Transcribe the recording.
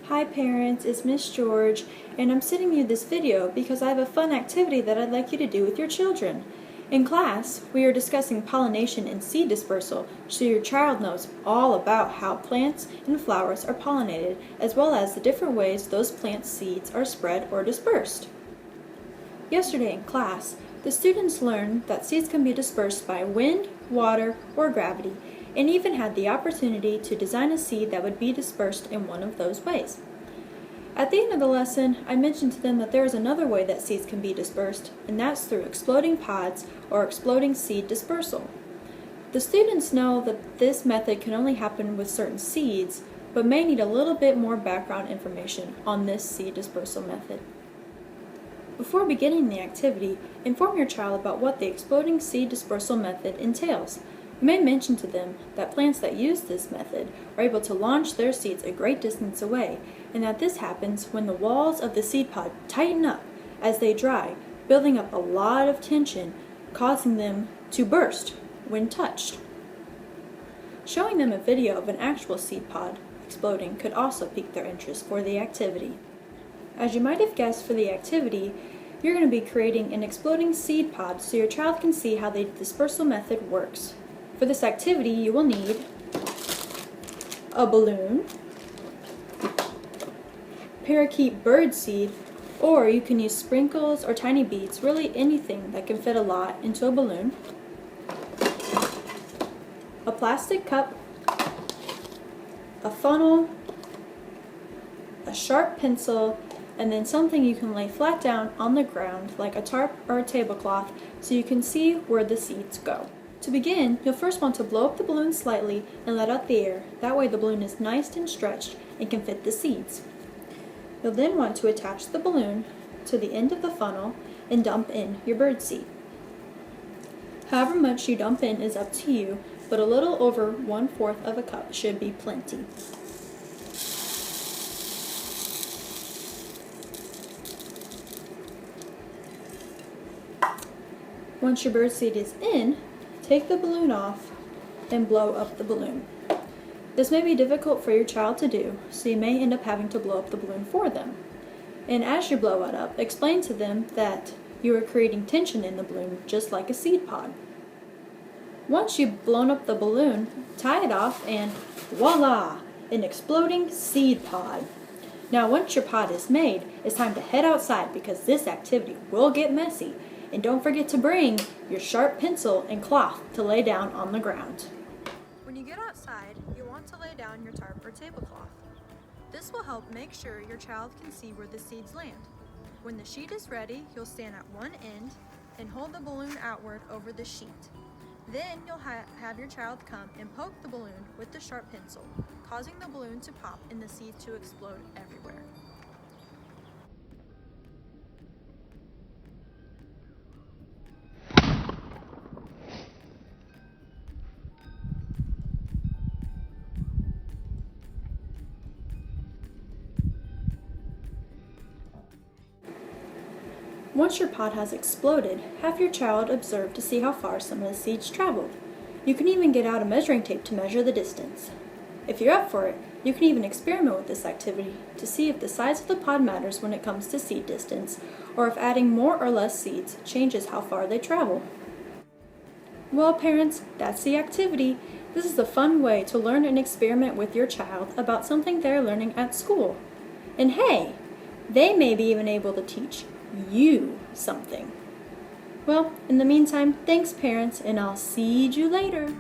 Hi parents, it's Miss George, and I'm sending you this video because I have a fun activity that I'd like you to do with your children. In class, we are discussing pollination and seed dispersal, so your child knows all about how plants and flowers are pollinated, as well as the different ways those plant seeds are spread or dispersed. Yesterday in class, the students learned that seeds can be dispersed by wind, water, or gravity, and even had the opportunity to design a seed that would be dispersed in one of those ways. At the end of the lesson, I mentioned to them that there is another way that seeds can be dispersed, and that's through exploding pods or exploding seed dispersal. The students know that this method can only happen with certain seeds, but may need a little bit more background information on this seed dispersal method. Before beginning the activity, inform your child about what the exploding seed dispersal method entails. You may mention to them that plants that use this method are able to launch their seeds a great distance away, and that this happens when the walls of the seed pod tighten up as they dry, building up a lot of tension, causing them to burst when touched. Showing them a video of an actual seed pod exploding could also pique their interest for the activity. As you might have guessed for the activity, you're going to be creating an exploding seed pod so your child can see how the dispersal method works. For this activity, you will need a balloon, parakeet bird seed, or you can use sprinkles or tiny beads, really anything that can fit a lot into a balloon, a plastic cup, a funnel, a sharp pencil, and then something you can lay flat down on the ground like a tarp or a tablecloth so you can see where the seeds go. To begin, you'll first want to blow up the balloon slightly and let out the air. That way the balloon is nice and stretched and can fit the seeds. You'll then want to attach the balloon to the end of the funnel and dump in your bird seed. However much you dump in is up to you, but a little over 1/4 of a cup should be plenty. Once your bird seed is in, take the balloon off and blow up the balloon. This may be difficult for your child to do, so you may end up having to blow up the balloon for them. And as you blow it up, explain to them that you are creating tension in the balloon just like a seed pod. Once you've blown up the balloon, tie it off and voila! An exploding seed pod. Now once your pod is made, it's time to head outside because this activity will get messy. And don't forget to bring your sharp pencil and cloth to lay down on the ground. When you get outside, you want to lay down your tarp or tablecloth. This will help make sure your child can see where the seeds land. When the sheet is ready, you'll stand at one end and hold the balloon outward over the sheet. Then you'll have your child come and poke the balloon with the sharp pencil, causing the balloon to pop and the seeds to explode everywhere. Once your pod has exploded, have your child observe to see how far some of the seeds traveled. You can even get out a measuring tape to measure the distance. If you're up for it, you can even experiment with this activity to see if the size of the pod matters when it comes to seed distance, or if adding more or less seeds changes how far they travel. Well, parents, that's the activity. This is a fun way to learn and experiment with your child about something they're learning at school. And hey, they may be even able to teach you something. Well, in the meantime, thanks parents, and I'll see you later.